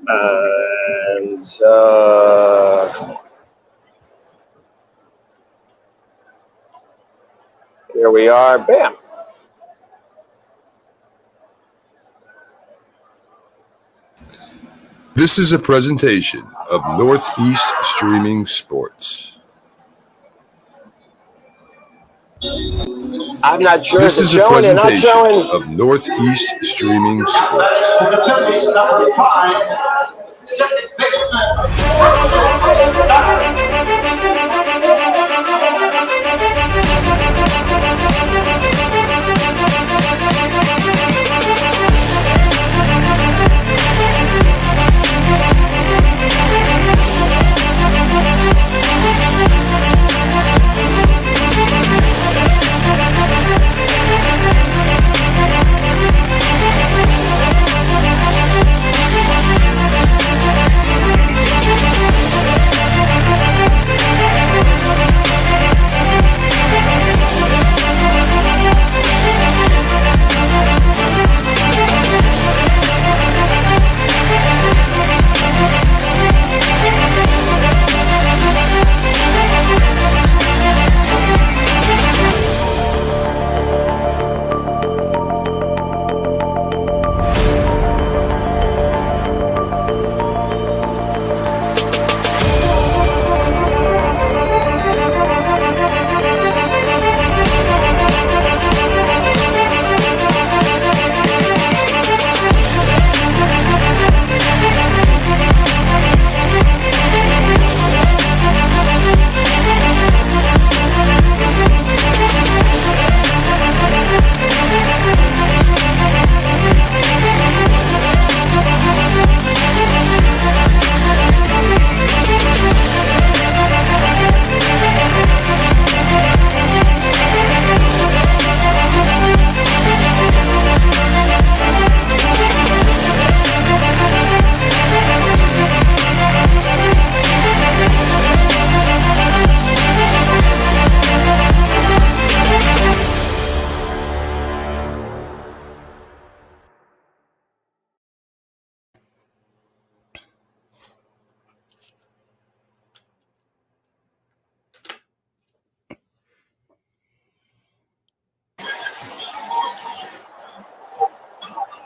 And here we are. Bam. This is a presentation of Northeast Streaming Sports. I'm not sure This if it's is a showing or not presentation showing. of Northeast Streaming Sports. Number 5, second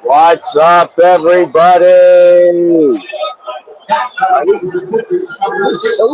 What's up, everybody? Are we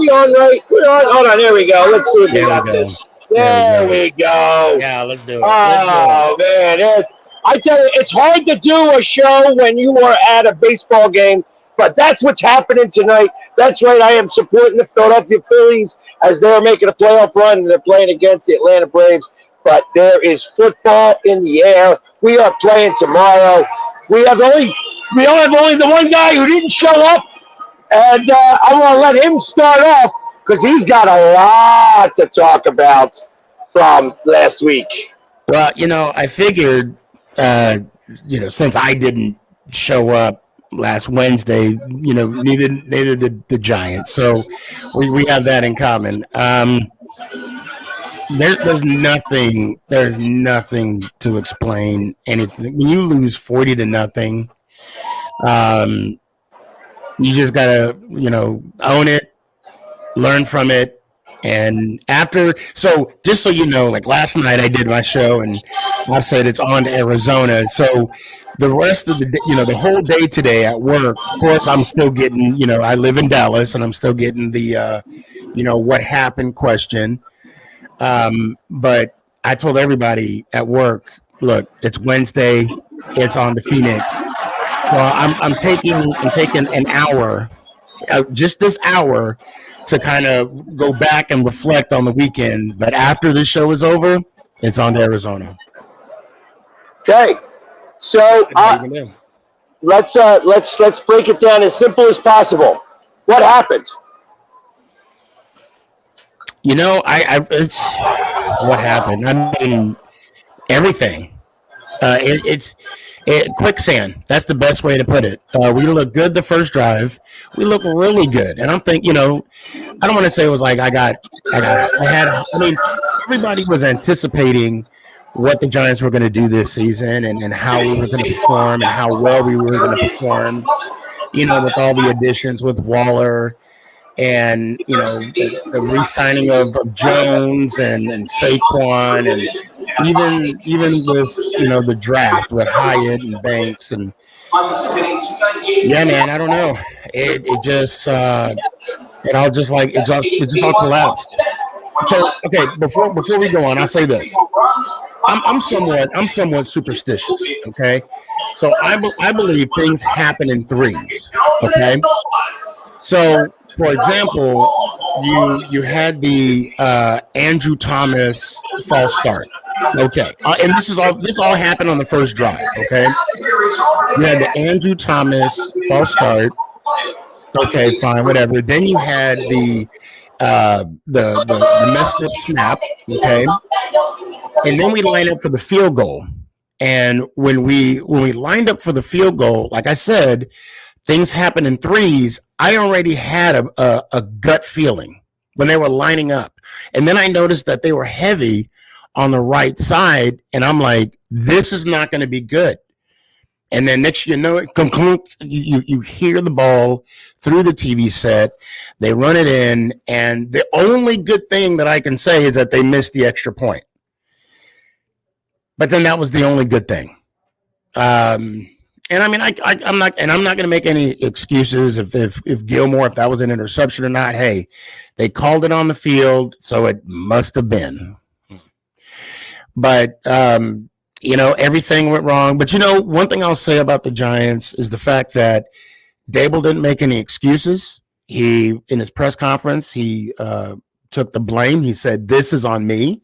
on right? We're on. Hold on. There we go. Let's see if we got this. There we go. Yeah, let's do it. Oh, man. I tell you, it's hard to do a show when you are at a baseball game, but that's what's happening tonight. That's right. I am supporting the Philadelphia Phillies as they're making a playoff run, and they're playing against the Atlanta Braves. But there is football in the air. We are playing tomorrow. We only have the one guy who didn't show up, and I want to let him start off because he's got a lot to talk about from last week. Well, I figured, since I didn't show up last Wednesday, neither did the Giants. So we have that in common. There's nothing to explain anything. When you lose 40-0, you just gotta, own it, learn from it. And so just so you know, like last night I did my show and I said it's on to Arizona. So the rest of the day, the whole day today at work, of course, I'm still getting, I live in Dallas and I'm still getting the, what happened question. But I told everybody at work, look, it's Wednesday, it's on to Phoenix. So I'm taking an hour, just this hour, to kind of go back and reflect on the weekend. But after this show is over, it's on to Arizona. Okay, so let's break it down as simple as possible. What happened? It's what happened. I mean, everything. It's quicksand. That's the best way to put it. We looked good the first drive. We looked really good, and I'm thinking, I don't want to say it was like I mean, everybody was anticipating what the Giants were going to do this season and how we were going to perform and how well we were going to perform, with all the additions with Waller and, the re-signing of Jones and Saquon and even with, the draft with Hyatt and Banks and yeah, man, I don't know. It just it all just like it just all collapsed. So okay, before we go on, I'll say this. I'm somewhat superstitious. Okay, so I believe things happen in threes. Okay, so for example, you had the Andrew Thomas false start. Okay, and this all happened on the first drive. Okay, you had the Andrew Thomas false start. Okay, fine, whatever. Then you had the messed up snap. Okay, and then we lined up for the field goal. And when we lined up for the field goal, like I said, things happen in threes. I already had a gut feeling when they were lining up, and then I noticed that they were heavy on the right side, and I'm like, this is not going to be good. And then next you know it, you hear the ball through the TV set. They run it in, and the only good thing that I can say is that they missed the extra point. But then that was the only good thing. And I mean, I'm not going to make any excuses if Gilmore, if that was an interception or not. Hey, they called it on the field, so it must have been. But everything went wrong. But one thing I'll say about the Giants is the fact that Dable didn't make any excuses. In his press conference, he took the blame. He said, "This is on me."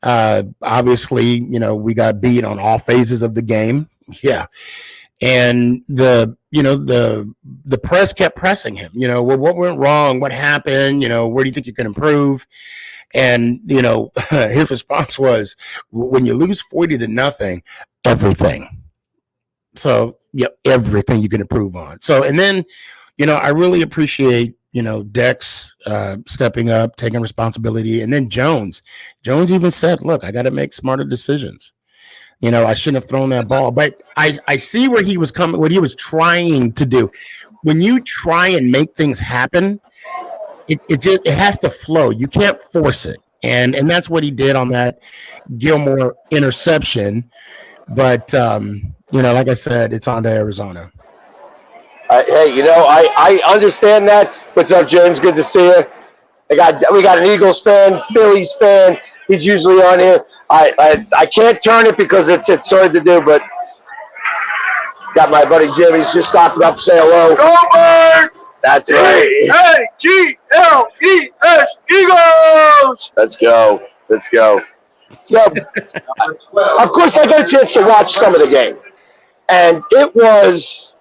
Obviously, we got beat on all phases of the game. Yeah. And the press kept pressing him, well, what went wrong? What happened? Where do you think you can improve? And, his response was, when you lose 40-0, everything. So, everything you can improve on. So, and then, I really appreciate, Dex stepping up, taking responsibility. And then Jones even said, look, I got to make smarter decisions. I shouldn't have thrown that ball. But I see where he was coming, what he was trying to do. When you try and make things happen, it has to flow. You can't force it. And that's what he did on that Gilmore interception. But, like I said, it's on to Arizona. Hey, I understand that. What's up, James? Good to see you. We got an Eagles fan, Phillies fan. He's usually on here. I can't turn it because it's hard to do, but got my buddy Jim. He's just stopping up to say hello. Cowboys! That's right. G-L-E-S, Eagles! Let's go. So, of course, I got a chance to watch some of the game, and it was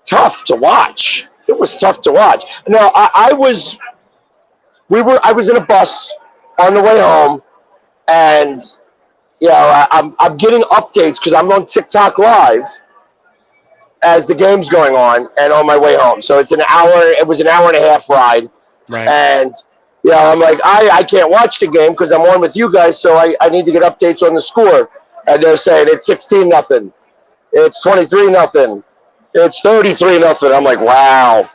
tough to watch. It was tough to watch. Now, I was in a bus on the way home, and I'm getting updates because I'm on TikTok Live as the game's going on, and on my way home. So it's an hour. It was an hour and a half ride, right? And I'm like, I can't watch the game because I'm on with you guys, so I need to get updates on the score. And they're saying it's 16-0, it's 23-0, it's 33-0. I'm like, wow.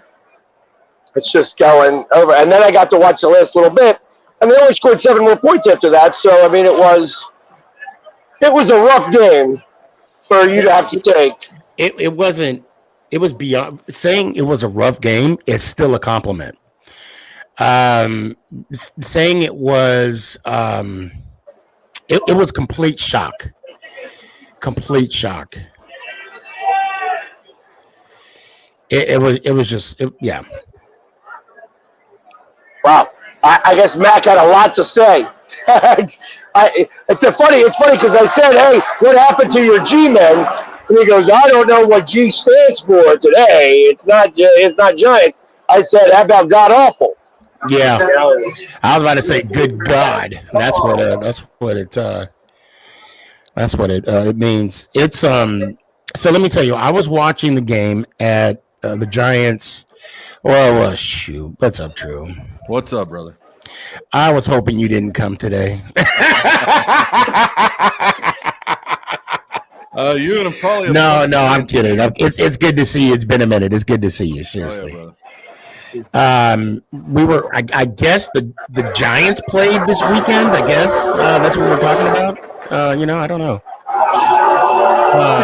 It's just going over. And then I got to watch the last little bit, and they only scored 7 more points after that. So, I mean, it was a rough game for you to have to take. It wasn't. It was beyond saying it was a rough game. It's still a compliment. Saying it was it was complete shock. Complete shock. It was just yeah. Wow. I guess Mac had a lot to say. It's funny because I said, hey, what happened to your G-men? And he goes, I don't know what G stands for today. It's not Giants. I said, how about God awful? Yeah. I was about to say, good God. That's what it means. It's so let me tell you, I was watching the game at the Giants. Well, shoot. What's up, Drew? What's up, brother? I was hoping you didn't come today. You and probably No, I'm kidding. It's good to see you. It's been a minute. It's good to see you. Oh, Seriously. yeah, brother. We were. I guess the Giants played this weekend. I guess that's what we're talking about. I don't know.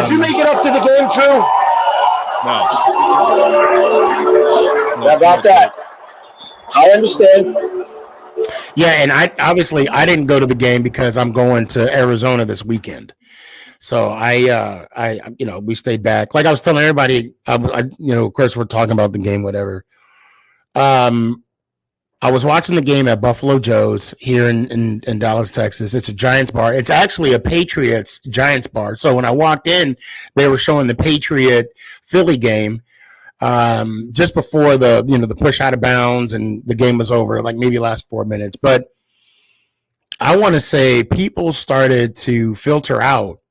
Did you make it up to the game, True? No. How about that? I understand. Yeah, and I didn't go to the game because I'm going to Arizona this weekend. So we stayed back. Like I was telling everybody, of course we're talking about the game, whatever. I was watching the game at Buffalo Joe's here in Dallas, Texas. It's a Giants bar. It's actually a Patriots Giants bar. So when I walked in, they were showing the Patriot Philly game just before the push out of bounds and the game was over, like maybe last 4 minutes. But I want to say people started to filter out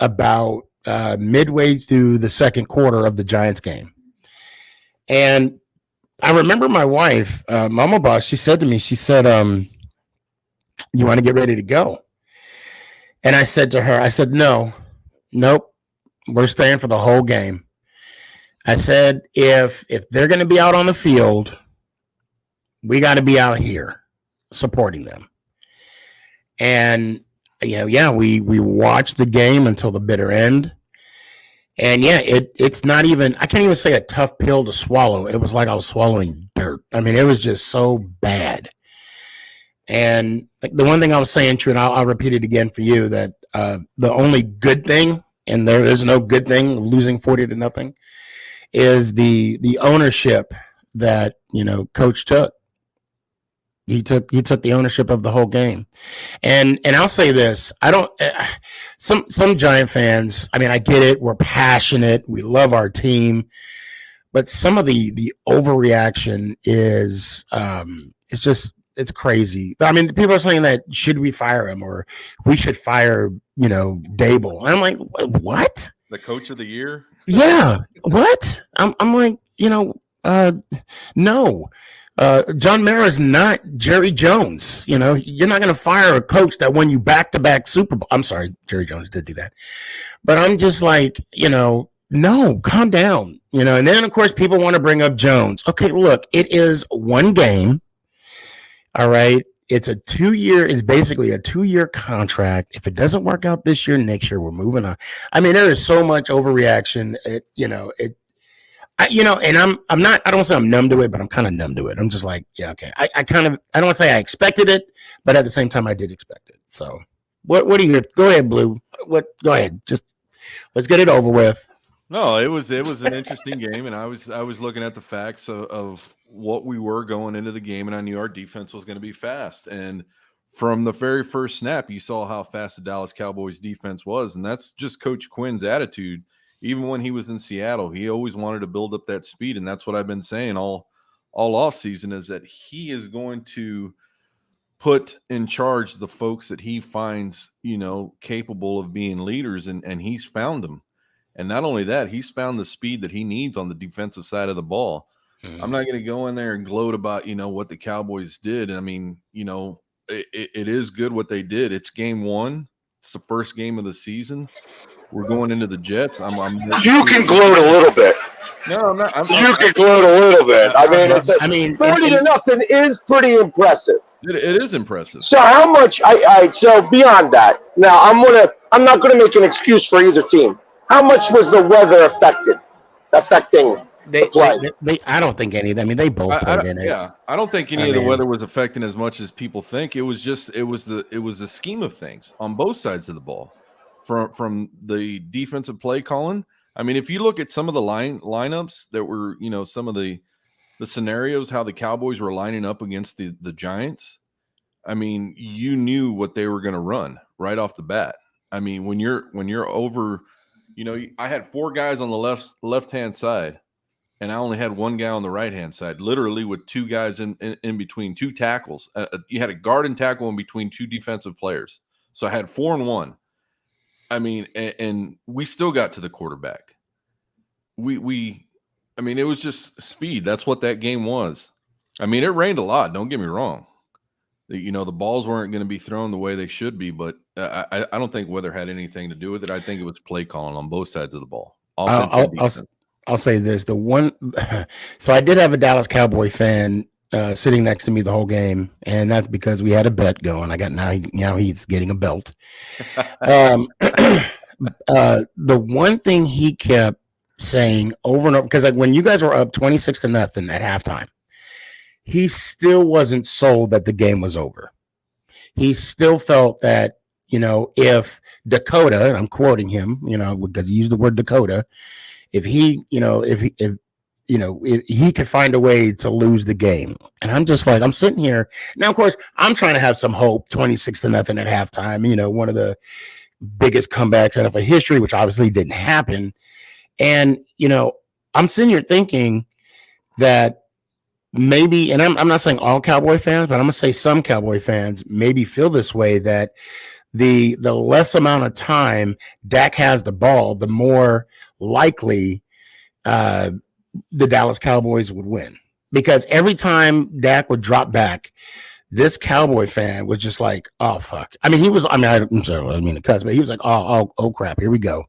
about midway through the second quarter of the Giants game. And I remember my wife, Mama Boss, she said to me, you want to get ready to go? And I said to her, nope, we're staying for the whole game. I said, if they're going to be out on the field, we got to be out here supporting them. And, we watched the game until the bitter end. And it's not even, I can't even say a tough pill to swallow. It was like I was swallowing dirt. I mean, it was just so bad. And the one thing I was saying, True, and I'll repeat it again for you, that the only good thing, and there is no good thing, losing 40-0, is the ownership that, Coach took. He took the ownership of the whole game. And I'll say this, I don't, some Giant fans, I mean, I get it. We're passionate. We love our team, but some of the overreaction is, it's crazy. I mean, people are saying that should we fire him or we should fire, Dable. And I'm like, what? The coach of the year? Yeah. What? I'm like, no. John Mara is not Jerry Jones. You're not going to fire a coach that won you back-to-back Super Bowl. I'm sorry, Jerry Jones did do that. But I'm just like, no, calm down. And then, of course, people want to bring up Jones. Okay, look, it is one game. All right. It's basically a 2-year contract. If it doesn't work out this year, next year, we're moving on. I mean, there is so much overreaction. And I'm not, I don't want to say I'm numb to it, but I'm kind of numb to it. I'm just like, yeah, okay. I don't want to say I expected it, but at the same time, I did expect it. So what do you, go ahead, Blue. Go ahead. Just let's get it over with. No, it was an interesting game. And I was looking at the facts of what we were going into the game. And I knew our defense was going to be fast. And from the very first snap, you saw how fast the Dallas Cowboys defense was. And that's just Coach Quinn's attitude. Even when he was in Seattle, he always wanted to build up that speed. And that's what I've been saying all offseason, is that he is going to put in charge the folks that he finds, capable of being leaders. And he's found them. And not only that, he's found the speed that he needs on the defensive side of the ball. Mm-hmm. I'm not going to go in there and gloat about, what the Cowboys did. I mean, it is good what they did. It's game one. It's the first game of the season. We're going into the Jets. You can gloat a little bit. No, I'm not. You can gloat a little bit. I mean, 40-0 is pretty impressive. It is impressive. So how much? So beyond that, now I'm not gonna make an excuse for either team. How much was the weather affecting the play? I don't think any. I mean, they both played in it. Yeah, I don't think any of the weather was affecting as much as people think. It was the scheme of things on both sides of the ball. From the defensive play calling. I mean, if you look at some of the lineups that were, some of the scenarios, how the Cowboys were lining up against the Giants, I mean, you knew what they were going to run right off the bat. I mean, when you're over, I had 4 guys on the left-hand side, and I only had 1 guy on the right-hand side, literally with 2 guys in between, 2 tackles. You had a guard and tackle in between 2 defensive players. So I had 4 and 1. I mean, and we still got to the quarterback. I mean, it was just speed. That's what that game was. I mean, it rained a lot. Don't get me wrong. The balls weren't going to be thrown the way they should be, but I don't think weather had anything to do with it. I think it was play calling on both sides of the ball. I'll say this: so I did have a Dallas Cowboy fan sitting next to me the whole game, and that's because we had a bet going. Now he's getting a belt. The one thing he kept saying over and over, because like when you guys were up 26-0 at halftime, he still wasn't sold that the game was over. He still felt that, if Dakota, and I'm quoting him, because he used the word Dakota, if he could find a way to lose the game. And I'm just like, I'm sitting here. Now, of course, I'm trying to have some hope, 26-0 at halftime, one of the biggest comebacks in NFL history, which obviously didn't happen. And, I'm sitting here thinking that maybe, and I'm not saying all Cowboy fans, but I'm gonna say some Cowboy fans maybe feel this way, that the less amount of time Dak has the ball, the more likely the Dallas Cowboys would win. Because every time Dak would drop back, this Cowboy fan was just like, "Oh fuck!" I mean, I'm sorry, I mean to cuss, but he was like, "Oh crap, here we go."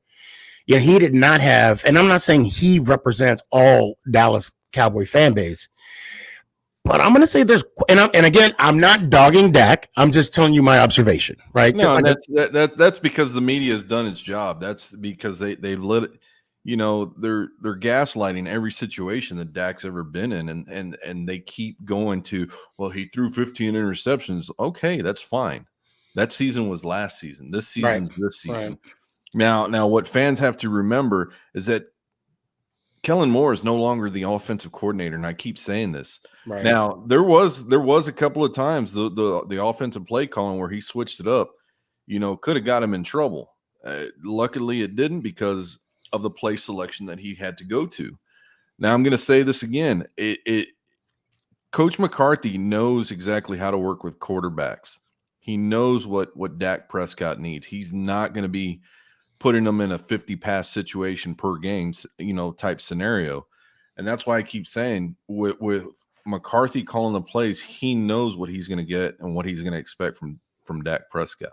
He did not have, and I'm not saying he represents all Dallas Cowboy fan base. But I'm going to say there's, and again, I'm not dogging Dak. I'm just telling you my observation, right? No, that's because the media has done its job. That's because they let it, they're gaslighting every situation that Dak's ever been in, and they keep going to, well, he threw 15 interceptions. Okay, that's fine. That season was last season. This season's this season. Right. Now, what fans have to remember is that Kellen Moore is no longer the offensive coordinator, and I keep saying this. Right. Now, there was a couple of times the offensive play calling where he switched it up, could have got him in trouble. Luckily, it didn't because of the play selection that he had to go to. Now, I'm going to say this again. Coach McCarthy knows exactly how to work with quarterbacks. He knows what Dak Prescott needs. He's not going to be putting them in a 50 pass situation per game, type scenario. And that's why I keep saying with McCarthy calling the plays, he knows what he's going to get and what he's going to expect from Dak Prescott.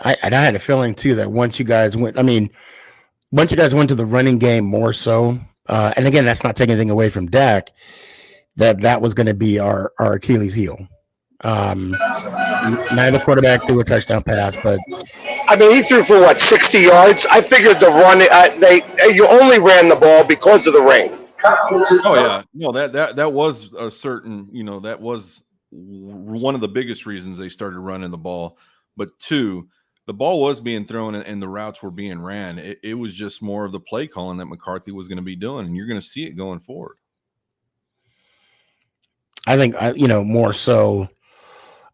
I had a feeling too that once you guys went to the running game more so, and again, that's not taking anything away from Dak, that was going to be our Achilles heel. Neither quarterback threw a touchdown pass, but I mean, he threw for 60 yards. I figured the run. You only ran the ball because of the rain. Oh yeah, no, that was a certain. That was one of the biggest reasons they started running the ball. But two, the ball was being thrown and the routes were being ran. It was just more of the play calling that McCarthy was going to be doing, and you're going to see it going forward. I think more so.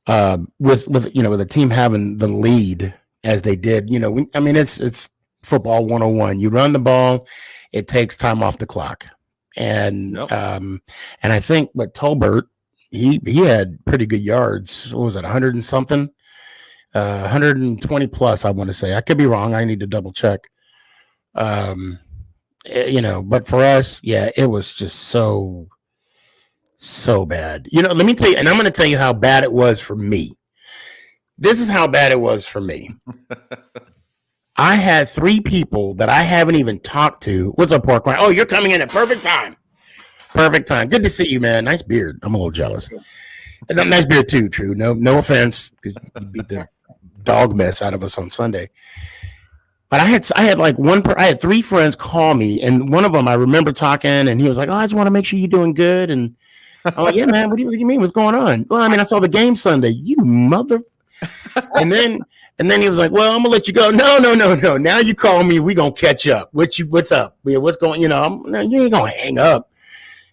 With the team having the lead as they did, it's football 101. You run the ball, it takes time off the clock, and and I think Tolbert, he had pretty good yards. What was it, 100 and something, 120 plus? I want to say. I could be wrong. I need to double check. But for us, it was just so bad. Let me tell you, and I'm going to tell you how bad it was for me. This is how bad it was for me. I had 3 people that I haven't even talked to. What's up, Pork Rind? Oh, you're coming in at perfect time. Perfect time. Good to see you, man. Nice beard. I'm a little jealous. And nice beard too, True. No offense, because you beat the dog mess out of us on Sunday. But I had 3 friends call me, and one of them I remember talking, and he was like, "Oh, I just want to make sure you're doing good." And I'm like, "Yeah, man. What do you mean? What's going on?" "Well, I mean, I saw the game Sunday. You mother." And then he was like, "Well, I'm gonna let you go." No. Now you call me, we gonna catch up. What's up? What's going? You ain't gonna hang up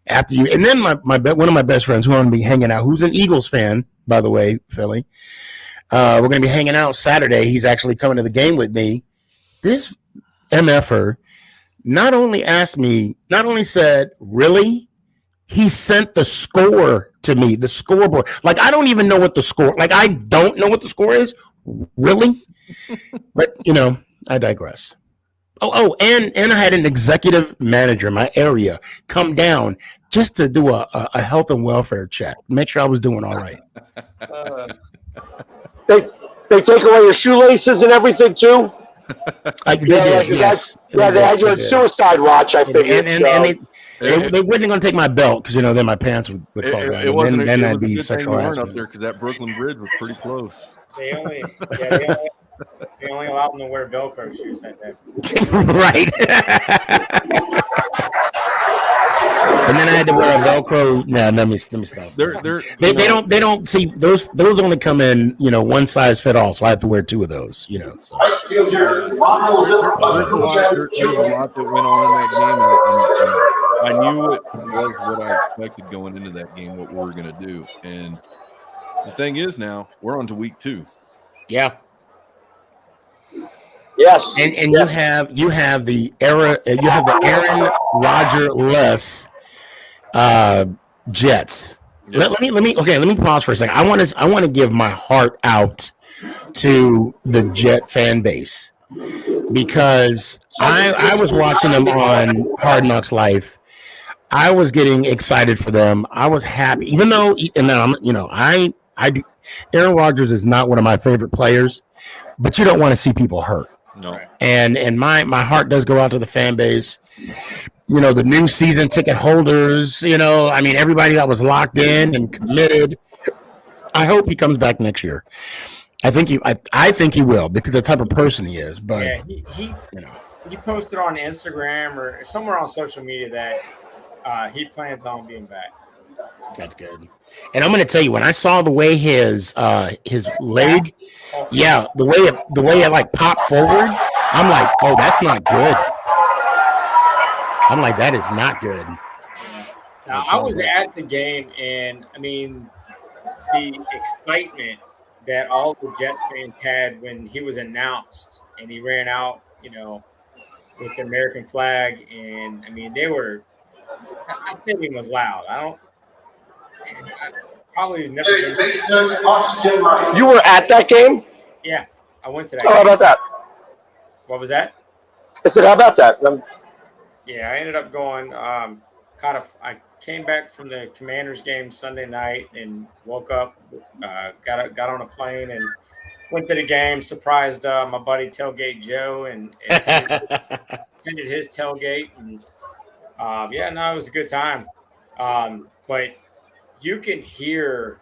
after you. And then one of my best friends who I'm gonna be hanging out, who's an Eagles fan, by the way, Philly. We're gonna be hanging out Saturday. He's actually coming to the game with me. This MFer not only said, "Really?" He sent the score to me, the scoreboard. Like, I don't even know what the score, I don't know what the score is. Really? But, I digress. And I had an executive manager in my area come down just to do a health and welfare check, make sure I was doing all right. They take away your shoelaces and everything too. They did, yes. They had you on suicide watch. I figured. And they weren't going to take my belt because then my pants would fall down. It wasn't. Then it I'd was a be good thing sexual we weren't harassment up there because that Brooklyn Bridge was pretty close. They only allowed them to wear Velcro shoes that day. Right. And then I had to wear a Velcro. No, let me stop. They don't see those only come in, one size fit all. So I have to wear two of those, So. There's a lot that went on in that game, and I knew it was what I expected going into that game, what we were going to do. And the thing is, now we're on to week 2. Yeah. Yes. And yes. you have the Aaron Rodgers-less Jets. Yep. Let me pause for a second. I want to give my heart out to the Jet fan base because I was watching them on Hard Knocks Life. I was getting excited for them. I was happy, even though, Aaron Rodgers is not one of my favorite players, but you don't want to see people hurt. No. And my heart does go out to the fan base. The new season ticket holders, everybody that was locked in and committed. I hope he comes back next year. I think he will because the type of person he is. But he posted on Instagram or somewhere on social media that he plans on being back. That's good. And I'm going to tell you, when I saw the way his leg, the way it like popped forward, I'm like, oh, that's not good. I'm like, that is not good. Now, I was at the game, and the excitement that all the Jets fans had when he was announced and he ran out, with the American flag, and they were. That stadium was loud. I probably never. You were at that game? Yeah, I went to that. How about that? What was that? I said, how about that? Yeah, I ended up going. I came back from the Commanders game Sunday night and woke up, got on a plane and went to the game. Surprised my buddy Tailgate Joe and attended his tailgate. And it was a good time. But you can hear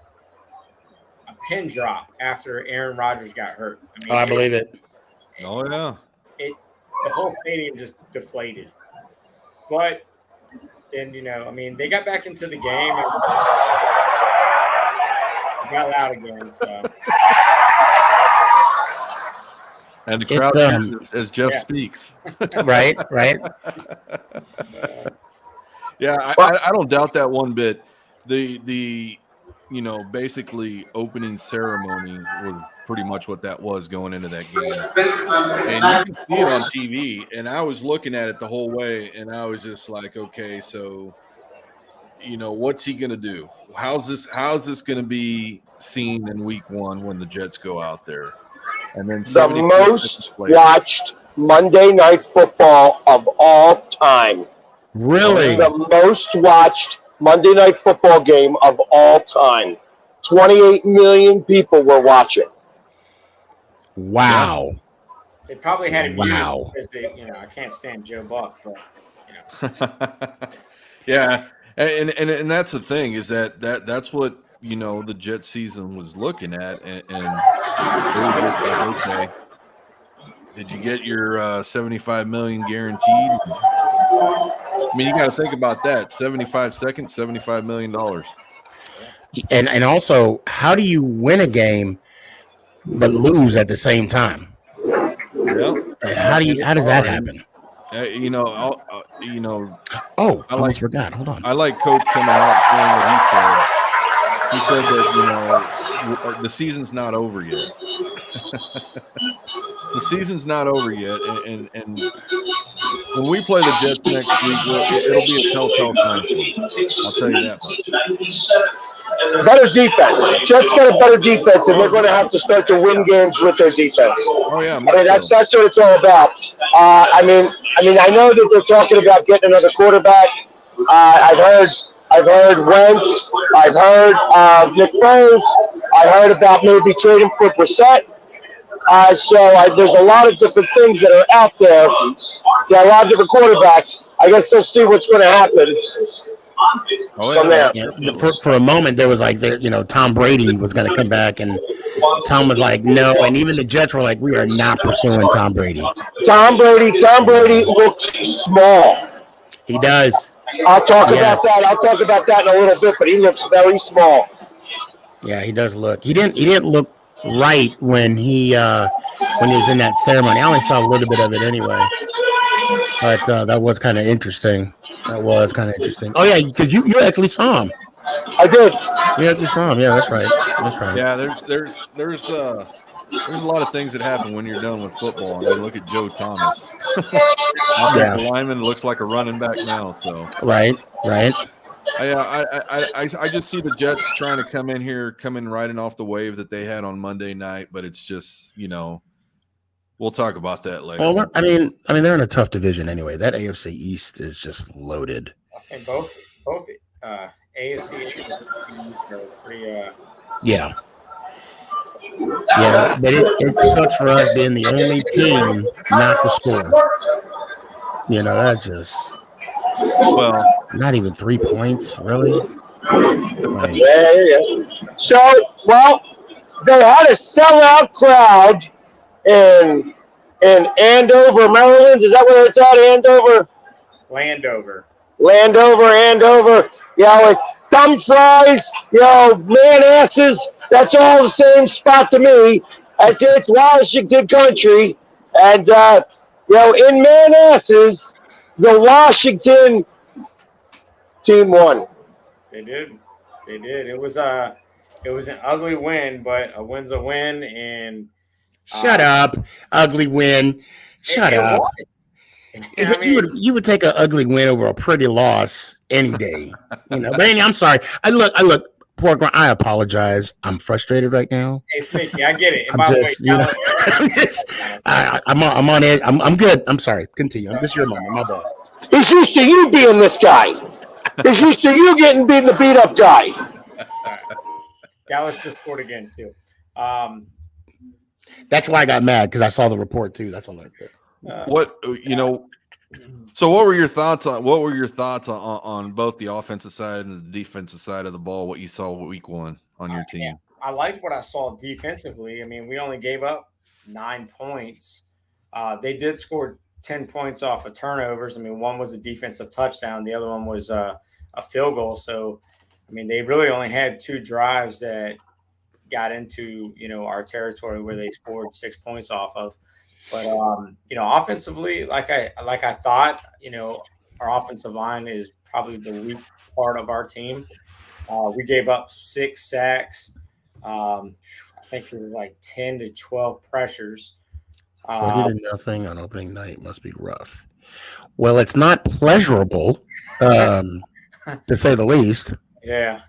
a pin drop after Aaron Rodgers got hurt. I believe it. Oh yeah. The whole stadium just deflated. But then, they got back into the game and got loud again. So. And the crowd as Jeff speaks. Right. Yeah, I don't doubt that one bit. The basically opening ceremony was pretty much what that was going into that game. And you can see it on TV, and I was looking at it the whole way, and I was just like, okay, so, what's he going to do? How's this going to be seen in week 1 when the Jets go out there? And then the most watched Monday Night Football of all time. Really? The most watched Monday Night Football game of all time. 28 million people were watching. Wow. They probably had it wow. Because I can't stand Joe Buck, but yeah, and that's the thing is that's what the Jet season was looking at, and it was just like, okay, did you get your $75 million guaranteed? You got to think about that. 75 seconds, $75 million. And also, how do you win a game but lose at the same time? Yeah. How does that happen? Oh, I almost forgot. Hold on. I like Coach coming out saying what he said. He said that the season's not over yet. The season's not over yet, and when we play the Jets next week, it'll be a telltale sign. I'll tell you that much. Better defense. Jets got a better defense, and they're going to have to start to win games with their defense. Oh yeah, I mean, that's what it's all about. I mean, I know that they're talking about getting another quarterback. I've heard Wentz. I've heard Nick Foles. I heard about maybe trading for Brissett. There's a lot of different things that are out there. There are a lot of different quarterbacks. I guess they'll see what's going to happen. From there. Yeah, for a moment, there was like, Tom Brady was going to come back, and Tom was like, no. And even the Jets were like, we are not pursuing Tom Brady. Tom Brady looks small. He does. I'll talk about that. I'll talk about that in a little bit, but he looks very small. Yeah, he does look. He didn't look right when he was in that ceremony. I only saw a little bit of it anyway. But that was kind of interesting. Oh yeah, because you actually saw him. I did. You actually saw him. Yeah, that's right. Yeah, there's a lot of things that happen when you're done with football. I mean, look at Joe Thomas. Offensive lineman looks like a running back now. So right. I just see the Jets trying to come in riding off the wave that they had on Monday night, but it's just, we'll talk about that later. Well, I mean, they're in a tough division anyway. That AFC East is just loaded. And both AFC are pretty. Yeah, but it sucks for us being the only team not to score. That's just not even 3 points, really. Yeah. So, they had a sellout crowd in Andover, Maryland. Is that where it's at? Andover. Yeah, with dumb fries, man asses. That's all the same spot to me. It's Washington country, and in man asses, the Washington team won. They did. It was an ugly win, but a win's a win. And shut up, ugly win. Shut up. You would take an ugly win over a pretty loss any day. But anyway, I'm sorry. I look. Poor Grant, I apologize. I'm frustrated right now. Hey, Sneaky, I get it. And by the way, I'm on it. I'm good. I'm sorry. Continue. This is your moment. My bad. He's used to you being this guy. He's used to you being the beat up guy. Dallas just scored again too. That's why I got mad, because I saw the report too. That's all I did. So what were your thoughts on both the offensive side and the defensive side of the ball? What you saw week one on your team? Yeah. I liked what I saw defensively. I mean, we only gave up 9 points. They did score 10 points off of turnovers. I mean, one was a defensive touchdown. The other one was a field goal. So, I mean, they really only had 2 drives that got into, our territory where they scored 6 points off of. But, offensively, like I thought, our offensive line is probably the weak part of our team. We gave up 6 sacks. I think it was like 10 to 12 pressures. 40-0 on opening night must be rough. Well, it's not pleasurable, to say the least. Yeah.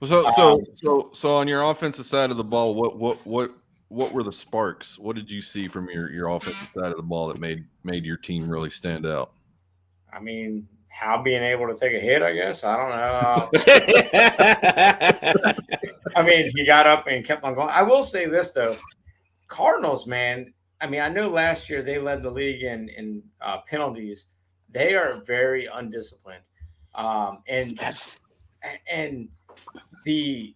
So on your offensive side of the ball, what were the sparks? What did you see from your offensive side of the ball that made your team really stand out? I mean, Hal being able to take a hit, I guess. I don't know. I mean, he got up and kept on going. I will say this, though. Cardinals, man, I mean, I know last year they led the league in penalties. They are very undisciplined. And the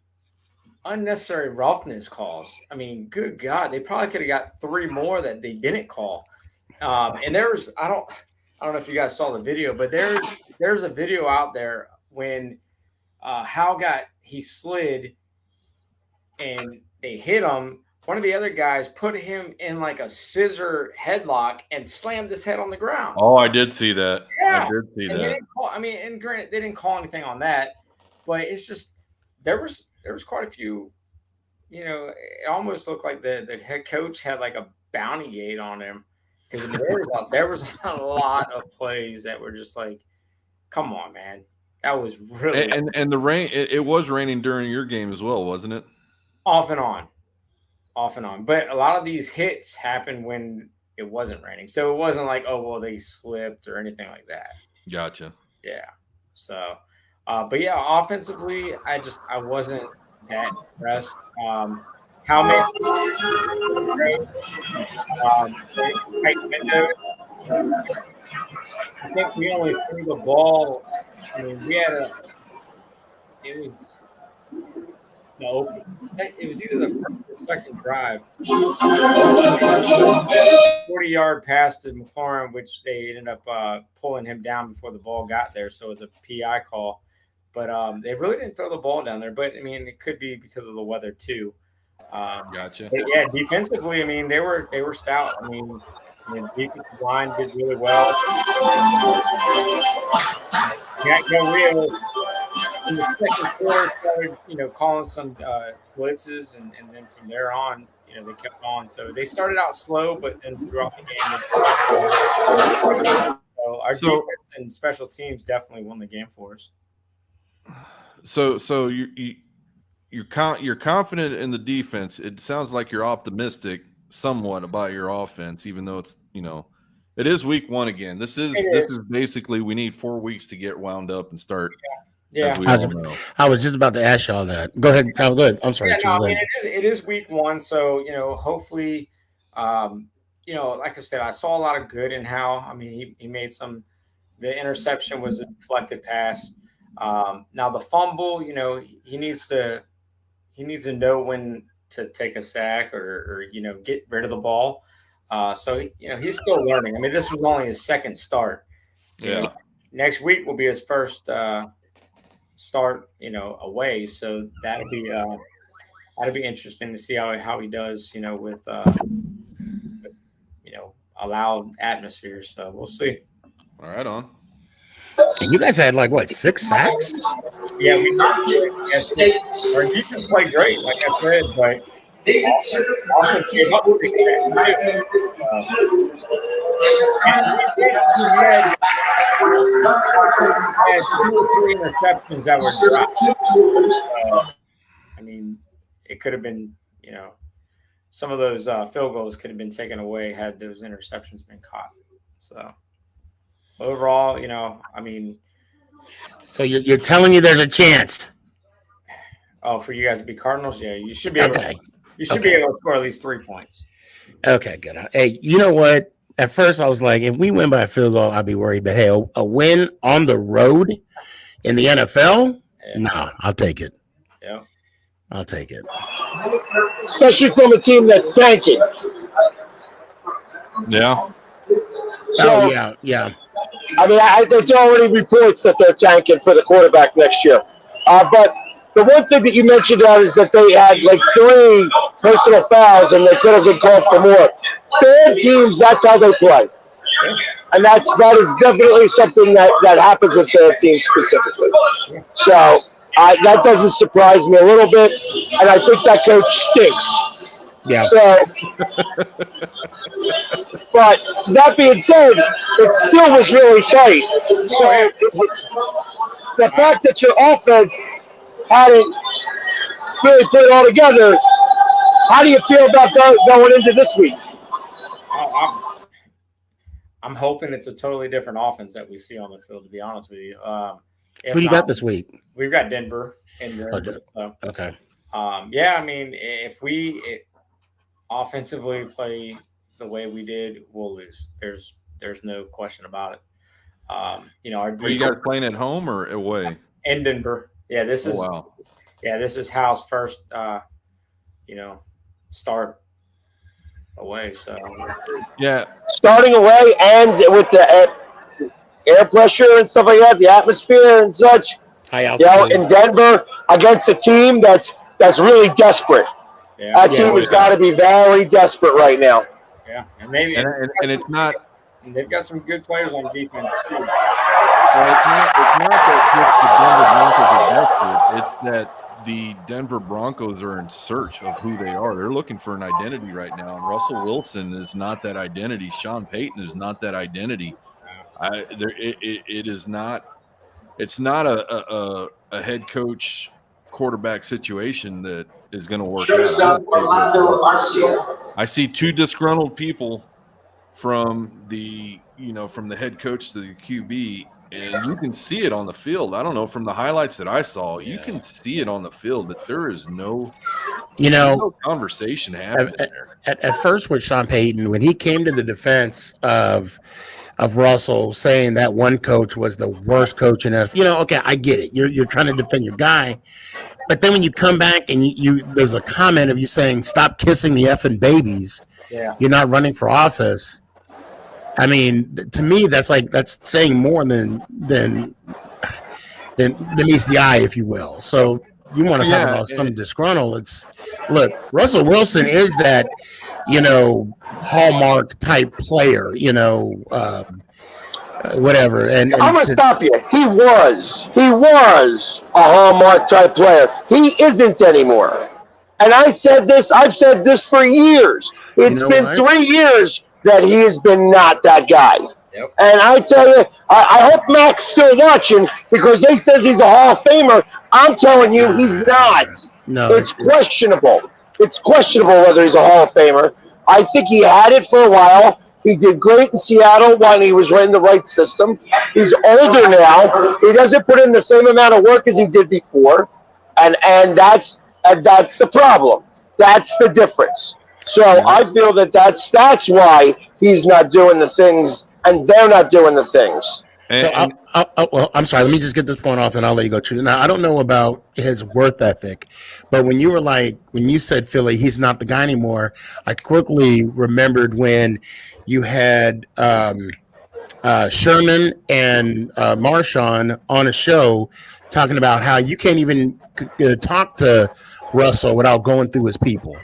unnecessary roughness calls. I mean, good God, they probably could have got 3 more that they didn't call. And there's, I don't know if you guys saw the video, but there's a video out there when Hal he slid and they hit him. One of the other guys put him in like a scissor headlock and slammed his head on the ground. Oh, I did see that. Yeah. I did see that. They didn't call, and granted, they didn't call anything on that, but it's just there was quite a few. It almost looked like the head coach had like a bounty gate on him, because there was a lot of plays that were just like, come on, man. That was really and the rain. It was raining during your game as well, wasn't it? off and on. But a lot of these hits happened when it wasn't raining, so it wasn't like, oh well, they slipped or anything like that. Gotcha. Yeah. So, but yeah, offensively, I wasn't that impressed. How many tight windows? I think we only threw the ball. I mean, we had it was it was either the first or second drive. 40-yard pass to McLaurin, which they ended up pulling him down before the ball got there. So it was a PI call. But they really didn't throw the ball down there. But, I mean, it could be because of the weather too. Gotcha. But yeah, defensively, I mean, they were stout. I mean, the defensive line did really well. Jack Del Rio in the second quarter started, calling some blitzes, and then from there on, they kept on. So they started out slow, but then throughout the game, so our defense and special teams definitely won the game for us. So you're confident in the defense. It sounds like you're optimistic somewhat about your offense, even though it's it is week 1 again. This is basically we need 4 weeks to get wound up and start. Yeah. I was just about to ask y'all that. Go ahead. Go ahead. I'm sorry. Yeah, no, I mean, it is week 1, so hopefully, like I said, I saw a lot of good in Hal. I mean, he made some. The interception was a deflected pass. Now the fumble, he needs to know when to take a sack or get rid of the ball. So he's still learning. I mean, this was only his second start. Yeah. Next week will be his first start, away. So that'll be interesting to see how he does, with a loud atmosphere. So we'll see. All right, on. And you guys had 6 sacks? Yeah, our defense played great, like I said, but offense gave up 6 sacks. We had 2 or 3 interceptions that were dropped. I mean, it could have been, some of those field goals could have been taken away had those interceptions been caught. So overall, I mean. So you're telling me there's a chance? Oh, for you guys to be Cardinals? Yeah, you should be able to. You should be able to score at least 3 points. Okay, good. Hey, you know what? At first, I was like, if we win by a field goal, I'd be worried. But hey, a win on the road in the NFL? Yeah. No, I'll take it. Yeah, I'll take it. Especially from a team that's tanking. Yeah. So, yeah. I mean, there's already reports that they're tanking for the quarterback next year. But the one thing that you mentioned out is that they had 3 personal fouls and they could have been called for more. Bad teams, that's how they play. And that is definitely something that happens with bad teams specifically. So that doesn't surprise me a little bit. And I think that coach stinks. Yeah. So, but that being said, it still was really tight. So the fact that your offense hadn't really put it all together, how do you feel about going into this week? I'm hoping it's a totally different offense that we see on the field, to be honest with you. Who do you got this week? We've got Denver. Okay. Yeah, I mean, if we offensively play the way we did, we'll lose. There's no question about it. Our defense, Are you guys playing at home or away? In Denver. Yeah, this is Hal's first start away. So yeah, starting away and with the air pressure and stuff like that, the atmosphere and such. In Denver against a team that's really desperate. Yeah. That team has got to be very desperate right now. Yeah, and maybe and it's not. And they've got some good players on defense too. Well, it's not that just the Denver Broncos are desperate. It's that the Denver Broncos are in search of who they are. They're looking for an identity right now, and Russell Wilson is not that identity. Sean Payton is not that identity. It is not. it's not a head coach quarterback situation that is going to work out. I see two disgruntled people from the head coach to the QB, and you can see it on the field. I don't know, from the highlights that I saw, you can see it on the field that there is no conversation happening there. At first with Sean Payton, when he came to the defense of Russell, saying that one coach was the worst coach in NFL, okay, I get it. You're trying to defend your guy. But then when you come back and you there's a comment of you saying, stop kissing the effing babies. Yeah. You're not running for office. I mean, to me, that's saying more than meets the eye, if you will. So you want to talk about some disgruntled. Look, Russell Wilson is that, hallmark type player, whatever. And I'm gonna stop you. He was a hallmark type player. He isn't anymore. And I've said this for years. It's been 3 years that he has been not that guy. Yep. And I tell you, I hope Mac's still watching, because they says he's a Hall of Famer. I'm telling you, he's not. No, it's questionable. It's questionable whether he's a Hall of Famer. I think he had it for a while. He did great in Seattle when he was in the right system. He's older now. He doesn't put in the same amount of work as he did before, and that's the problem. That's the difference. So I feel that's why he's not doing the things, and they're not doing the things. Well, I'm sorry. Let me just get this point off, and I'll let you go too. Now, I don't know about his work ethic, but when you said Philly, he's not the guy anymore, I quickly remembered when you had Sherman and Marshawn on a show talking about how you can't even talk to Russell without going through his people.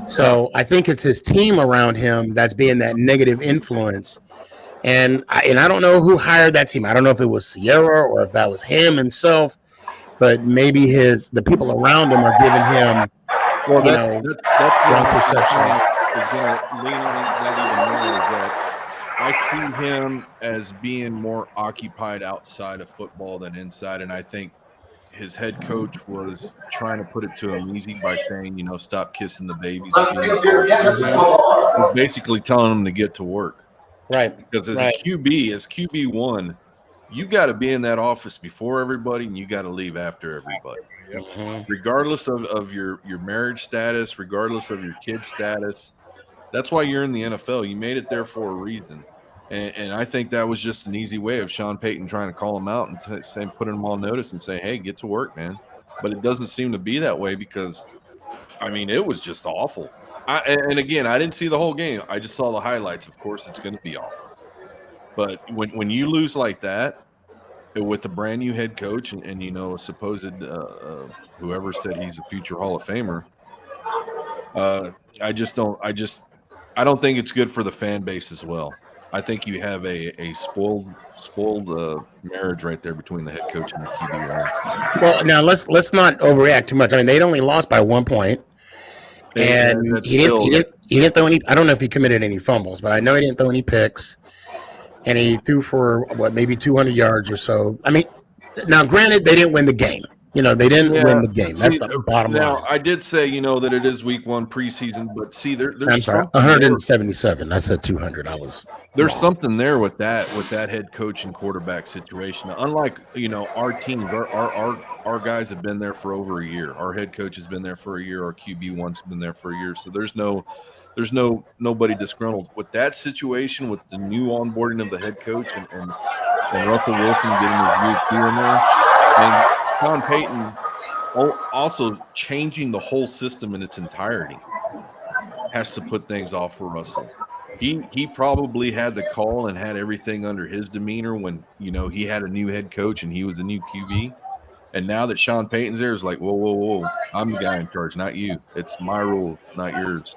So I think it's his team around him that's being that negative influence. And I don't know who hired that team. I don't know if it was Sierra or if that was him himself, but maybe the people around him are giving him, that's wrong perceptions. I see him as being more occupied outside of football than inside, and I think his head coach was trying to put it to him easy by saying, stop kissing the babies. He's basically telling him to get to work. Right. Because as QB1, you got to be in that office before everybody, and you got to leave after everybody. Yep. Regardless of your marriage status, regardless of your kid status. That's why you're in the NFL. You made it there for a reason. And I think that was just an easy way of Sean Payton trying to call him out and putting him on notice and say, hey, get to work, man. But it doesn't seem to be that way because, it was just awful. And again, I didn't see the whole game. I just saw the highlights. Of course, it's going to be awful. But when you lose like that with a brand new head coach and a supposed whoever said he's a future Hall of Famer, I don't think it's good for the fan base as well. I think you have a spoiled marriage right there between the head coach and the QB. Well, now let's not overreact too much. They'd only lost by 1 point. And he didn't throw any. I don't know if he committed any fumbles, but I know he didn't throw any picks. And he threw for maybe 200 yards or so. Now granted, they didn't win the game. They didn't win the game. That's the bottom line. Now I did say that it is week 1 preseason, but see there's 177. I said 200. There's something there with that head coach and quarterback situation. Unlike our teams, our guys have been there for over a year. Our head coach has been there for a year. Our QB1's been there for a year. So there's nobody disgruntled with that situation with the new onboarding of the head coach and Russell Wilson getting his year 2 in there, and Sean Payton also changing the whole system in its entirety has to put things off for Russell. He probably had the call and had everything under his demeanor when he had a new head coach and he was a new QB. And now that Sean Payton's there, it's like, whoa, I'm the guy in charge, not you. It's my rules, not yours.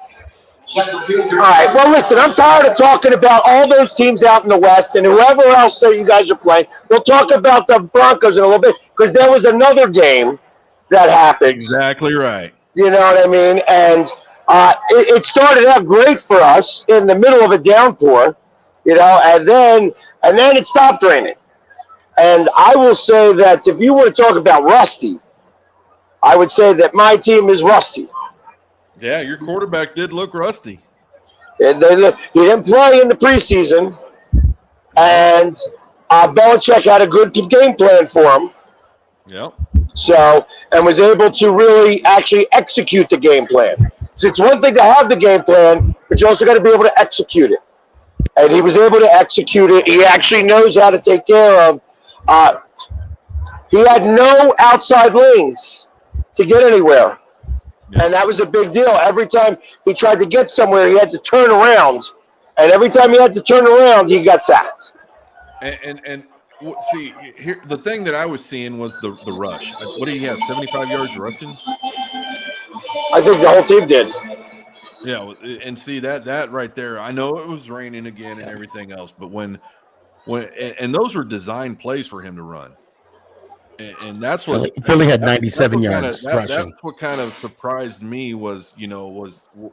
All right, well, listen, I'm tired of talking about all those teams out in the West and whoever else that you guys are playing. We'll talk about the Broncos in a little bit because there was another game that happened. Exactly right. You know what I mean? And it started out great for us in the middle of a downpour, and then it stopped raining. And I will say that if you want to talk about rusty, I would say that my team is rusty. Yeah, your quarterback did look rusty. He didn't play in the preseason, and Belichick had a good game plan for him. Yep. So, and was able to really actually execute the game plan. So it's one thing to have the game plan, but you also got to be able to execute it. And he was able to execute it. He actually knows how to take care of. He had no outside lanes to get anywhere. And that was a big deal. Every time he tried to get somewhere, he had to turn around. And every time he had to turn around, he got sacked. And see, here the thing that I was seeing was the rush. What did he have, 75 yards rushing? I think the whole team did. Yeah, and see that right there. I know it was raining again and everything else, but when those were designed plays for him to run. And that's what Philly had 97 yards rushing. That's what kind of surprised me was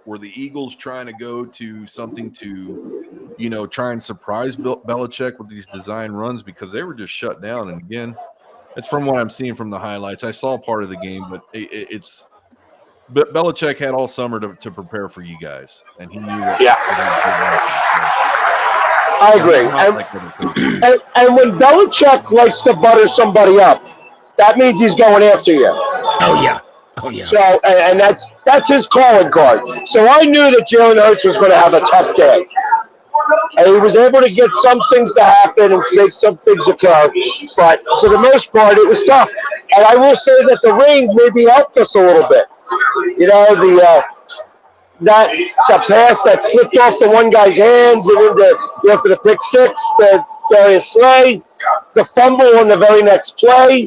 were the Eagles trying to go to something to, try and surprise Belichick with these design runs, because they were just shut down. And again, it's from what I'm seeing from the highlights. I saw part of the game, but but Belichick had all summer to prepare for you guys, and he knew what. Yeah. I agree. And when Belichick likes to butter somebody up, that means he's going after you. Oh yeah. So, and that's his calling card. So I knew that Jalen Hurts was going to have a tough day. And he was able to get some things to happen and make some things occur. But for the most part, it was tough. And I will say that the rain maybe helped us a little bit. The pass that slipped off the one guy's hands and into for the pick six to Darius Slay, the fumble on the very next play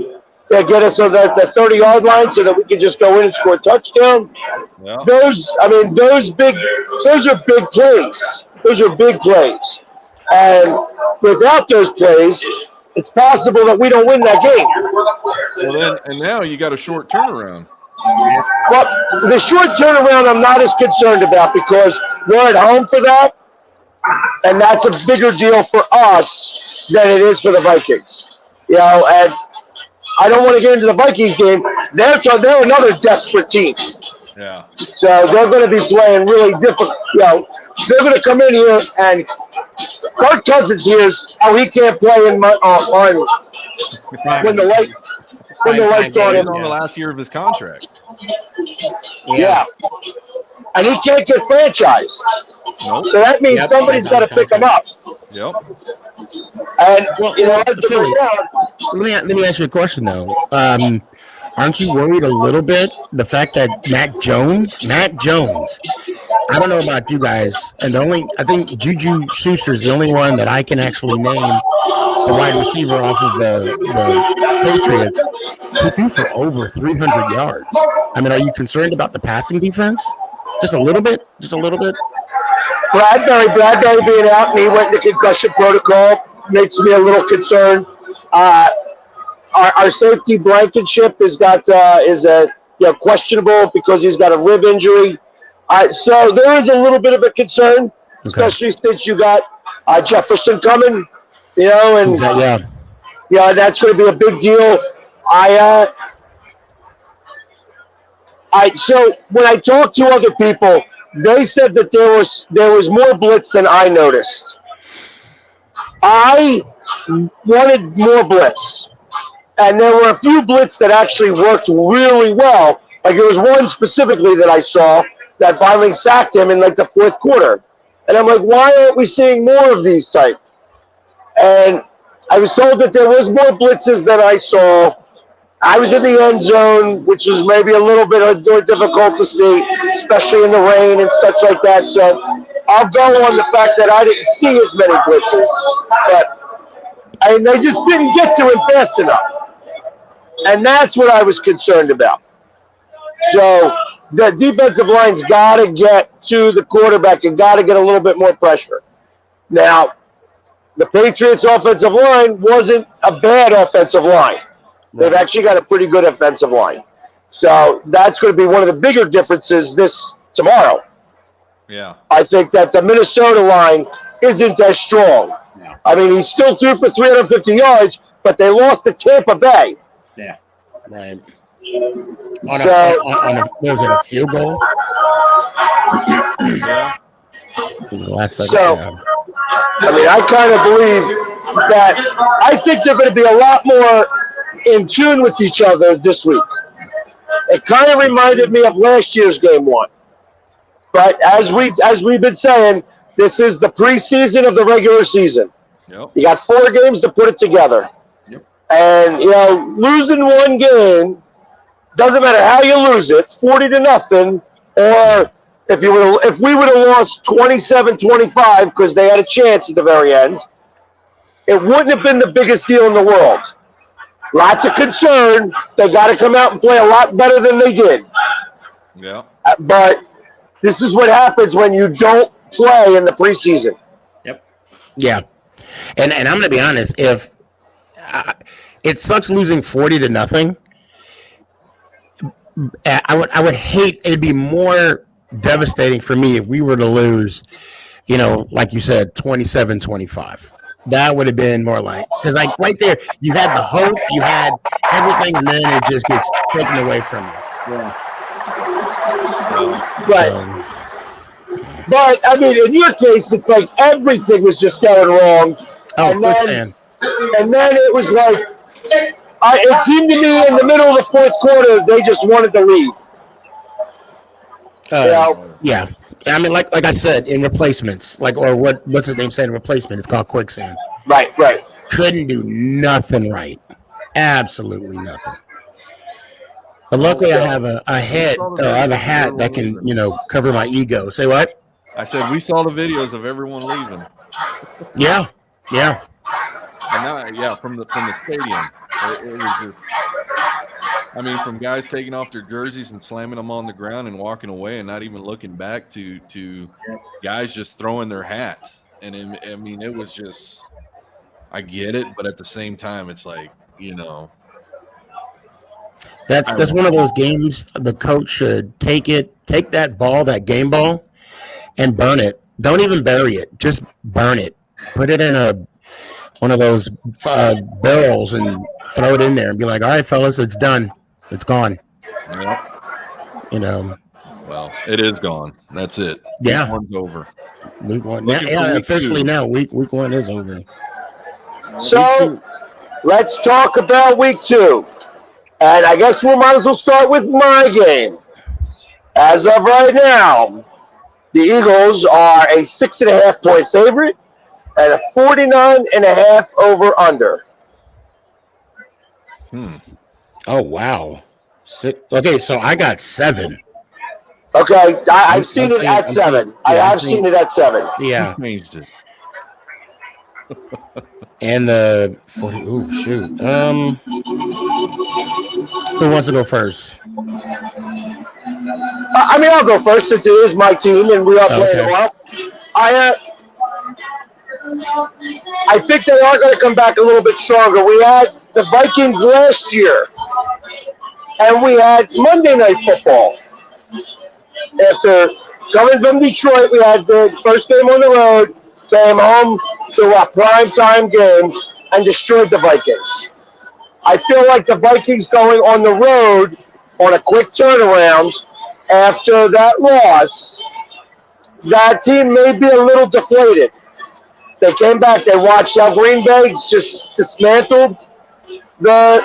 to get us to the 30-yard line so that we could just go in and score a touchdown. Yeah. Those are big plays. Those are big plays. And without those plays, it's possible that we don't win that game. Well, then, and now you got a short turnaround. Well, the short turnaround I'm not as concerned about, because we're at home for that, and that's a bigger deal for us than it is for the Vikings. And I don't want to get into the Vikings game. They're another desperate team. Yeah. So they're going to be playing really difficult. They're going to come in here, and Kirk Cousins hears how he can't play when the light's on him. On the last year of his contract. Yeah. And he can't get franchised. Nope. So that means somebody's got to pick him up. Yep. And, let me ask you a question, though. Aren't you worried a little bit the fact that Matt Jones, I don't know about you guys, and I think Juju Schuster's the only one that I can actually name the wide receiver off of the Patriots who threw for over 300 yards. I mean, are you concerned about the passing defense? Just a little bit? Bradbury being out, and he went into concussion protocol, makes me a little concerned. Our safety Blankenship is questionable because he's got a rib injury. So there is a little bit of a concern, especially since you got Jefferson coming, and that's going to be a big deal. So when I talked to other people, they said that there was more blitz than I noticed. I wanted more blitz. And there were a few blitz that actually worked really well. Like there was one specifically that I saw that finally sacked him in like the fourth quarter. And I'm like, why aren't we seeing more of these type? And I was told that there was more blitzes than I saw. I was in the end zone, which was maybe a little bit more difficult to see, especially in the rain and such like that. So I'll go on the fact that I didn't see as many blitzes. But they just didn't get to him fast enough. And that's what I was concerned about. So the defensive line's got to get to the quarterback and got to get a little bit more pressure. Now, the Patriots' offensive line wasn't a bad offensive line. They've actually got a pretty good offensive line. So that's going to be one of the bigger differences tomorrow. Yeah. I think that the Minnesota line isn't as strong. I mean, he still threw for 350 yards, but they lost to Tampa Bay. Yeah. Right. So Was it a field goal? Yeah. It was the last second. So, Yeah. I mean, I kind of believe that I think they're going to be a lot more in tune with each other this week. It kind of reminded me of last year's game one. But as we've been saying, this is the preseason of the regular season. Yep. You got 4 games to put it together. Yep. And, losing one game, doesn't matter how you lose it, 40-0, or if we would have lost 27-25 because they had a chance at the very end, it wouldn't have been the biggest deal in the world. Lots of concern. They got to come out and play a lot better than they did. Yeah. But this is what happens when you don't play in the preseason. Yep. Yeah. And I'm going to be honest, if it sucks losing 40-0, I would hate, it'd be more devastating for me if we were to lose, like you said, 27-25. That would have been more like, because like right there, you had the hope, you had everything, and then it just gets taken away from you. Yeah. Right. But, I mean, in your case, it's like everything was just going wrong. Oh, quicksand. And then it was like, it seemed to me in the middle of the fourth quarter, they just wanted to leave. Yeah. I mean, like I said, in replacements, or what's his name said in replacement, it's called quicksand. Right. Couldn't do nothing right. Absolutely nothing. But luckily, I have a hat that can, cover my ego. Say what? I said we saw the videos of everyone leaving. Yeah. And now, from the stadium, it was just, I mean, from guys taking off their jerseys and slamming them on the ground and walking away and not even looking back to guys just throwing their hats. And it was just, I get it, but at the same time, it's like, That's one of those games the coach should take that ball, that game ball, and burn it. Don't even bury it. Just burn it. Put it in one of those barrels and throw it in there and be like, all right, fellas, it's done. It's gone. Yep. Well, it is gone. That's it. Yeah. Week one's over. Week one. Yeah, officially now. Week one is over. So, let's talk about week 2. And I guess we might as well start with my game. As of right now, the Eagles are a 6.5-point favorite and a 49.5 over under. Oh, wow. Okay, so I got 7. Okay, I've seen it at 7. I have seen it at 7. Yeah. Changed it. And the 40. Ooh, shoot. Who wants to go first? I mean, I'll go first since it is my team and we are playing well. I think they are going to come back a little bit stronger. We had the Vikings last year, and we had Monday Night Football. After coming from Detroit, we had the first game on the road, came home to a primetime game, and destroyed the Vikings. I feel like the Vikings going on the road on a quick turnaround after that loss, that team may be a little deflated. They came back, they watched how Green Bay just dismantled the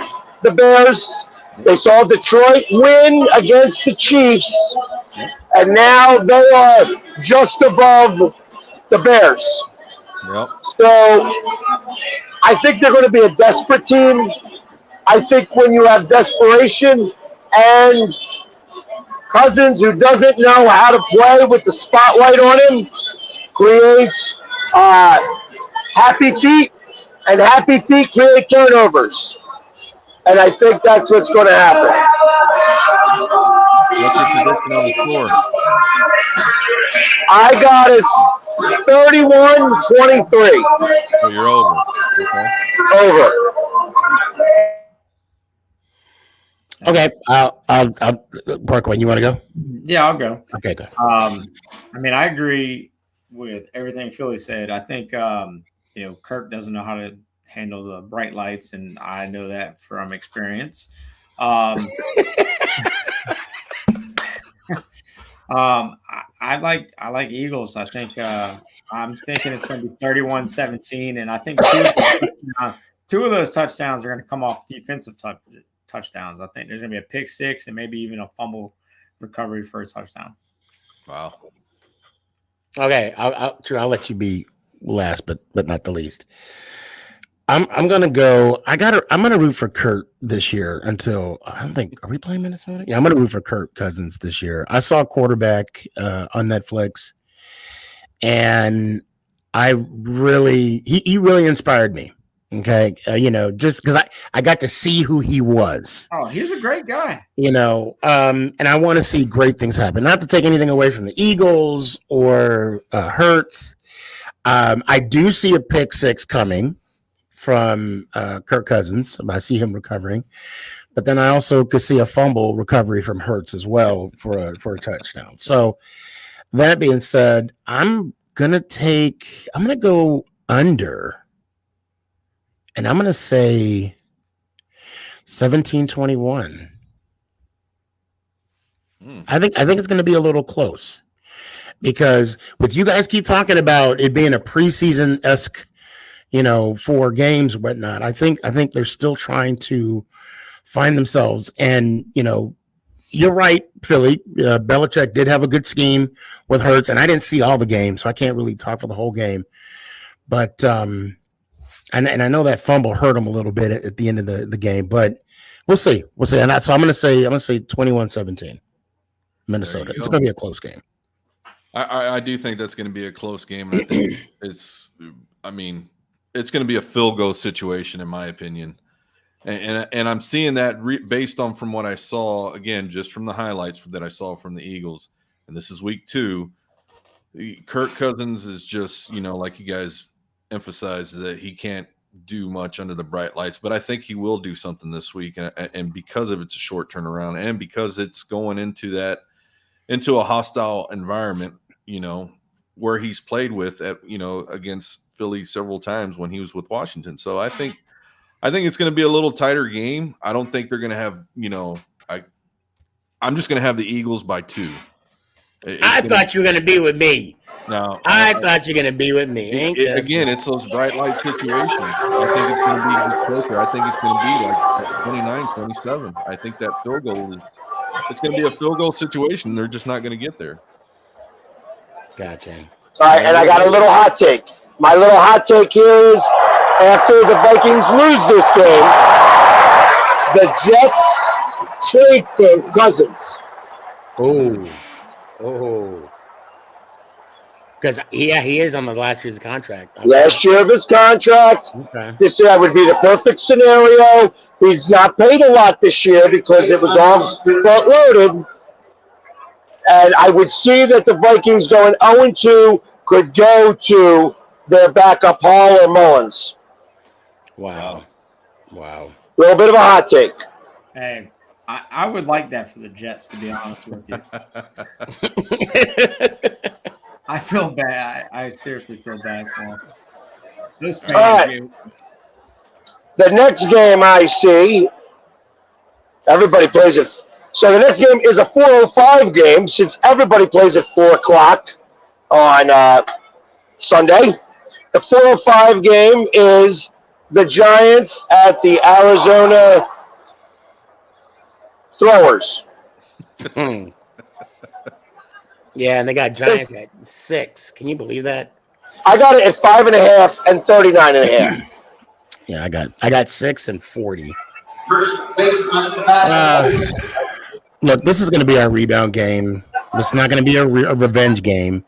Bears. They saw Detroit win against the Chiefs, and now they are just above the Bears. Yep. So I think they're going to be a desperate team. I think when you have desperation and Cousins, who doesn't know how to play with the spotlight on him, creates happy feet, and happy feet create turnovers. And I think that's what's going to happen. What's your prediction on the score? I got us 31-23. So you're over. Okay. Over. Okay, I'll Parkland, you want to go? Yeah, I'll go. Okay, good. I mean, I agree with everything Philly said. I think Kirk doesn't know how handle the bright lights, and I know that from experience. I like Eagles. I think I'm thinking it's going to be 31-17, and I think two of those touchdowns are going to come off defensive touchdowns. I think there's going to be a pick six and maybe even a fumble recovery for a touchdown. Wow. Okay, I'll let you be last, but not the least. I'm gonna go. I'm gonna root for Kurt this year until I don't think. Are we playing Minnesota? Yeah, I'm gonna root for Kirk Cousins this year. I saw Quarterback on Netflix, and he really inspired me. Okay, just because I got to see who he was. Oh, he's a great guy. And I want to see great things happen. Not to take anything away from the Eagles or Hurts. I do see a pick six coming from Kirk Cousins. I see him recovering, but then I also could see a fumble recovery from Hurts as well for a touchdown. So that being said, I'm gonna go under, and I'm gonna say 17-21. I think it's gonna be a little close because with you guys keep talking about it being a preseason-esque 4 games or whatnot. I think they're still trying to find themselves. And, you're right, Philly. Belichick did have a good scheme with Hurts, and I didn't see all the games, so I can't really talk for the whole game. But and I know that fumble hurt him a little bit at the end of the game, but we'll see. And so I'm going to say 21-17 Minnesota. It's going to be a close game. I do think that's going to be a close game. And I think it's going to be a field goal situation, in my opinion. And I'm seeing that based on from what I saw, again, just from the highlights that I saw from the Eagles. And this is week 2. Kirk Cousins is just, like you guys emphasized, that he can't do much under the bright lights. But I think he will do something this week. And because of it's a short turnaround and because it's going into a hostile environment, where he's played with against Philly several times when he was with Washington. So I think it's going to be a little tighter game. I don't think they're going to have, I'm just going to have the Eagles by 2. I thought you were going to be with me. No, I thought you were going to be with me. Again, it's those bright light situations. I think it's going to be closer. I think it's going to be like 29-27. I think that field goal it's going to be a field goal situation. They're just not going to get there. Gotcha. All right, and I got a little hot take. My little hot take here is after the Vikings lose this game, the Jets trade for Cousins. Oh. Because, he is on the last year's contract. Last year of his contract. Okay. This year would be the perfect scenario. He's not paid a lot this year because it was all front-loaded. And I would see that the Vikings going 0-2 could go to their backup Hall or Mullins. Wow. A little bit of a hot take. Hey, I would like that for the Jets, to be honest with you. I feel bad. I seriously feel bad for them. Those fans. All right. The next game I see, everybody plays it. So the next game is a 4:05 game since everybody plays at 4 o'clock on Sunday. The 4:05 game is the Giants at the Arizona Throwers. Yeah, and they got Giants at 6. Can you believe that? I got it at 5.5 and 39.5. Yeah, I got 6 and 40. Look, this is going to be our rebound game. It's not going to be a revenge game.